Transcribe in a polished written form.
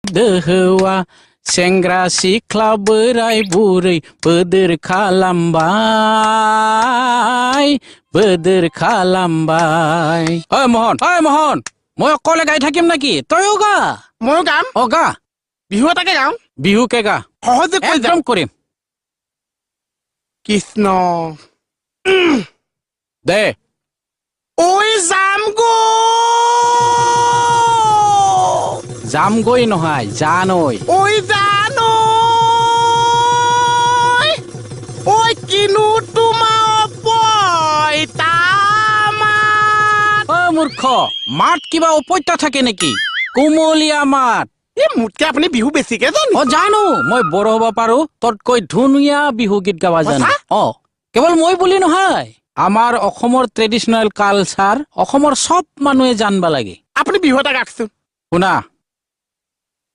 दोहौआ सेंग्रा सिख्ला बोराय बुरै बोदोर खालामबाय बोदोर खालामबाय ओइ मोहन মই অকলে গাই থাকিম নাকি তইও গা ময়ো গাম অ গা বিহু এটাকে গাওঁ বিহুকে গা সহজে কৈ যাম একদম কৰিম কৃষ্ণ দে ঐ যামগৈ নহয় জানৈ ঐ জানৈ ঐ কিনো তোমাৰ পইতামাত অ মূৰ্খ মাত কিবা উপত্যা থাকে নেকি কুমলীয়া মাত এই মোতকে আপুনি বিহু বেছিকে জানে অ জানো মই বৰ হ'ব পাৰো ততকৈ ধুনীয়া বিহু গীত গাব জানো অ কেৱল মই বুলি নহয় আমাৰ অসমৰ ট্ৰেডিশনেল কালচাৰ অসমৰ সব মানুহে জানবা লাগে আপুনি বিহু এটা গাওকচোন শুনা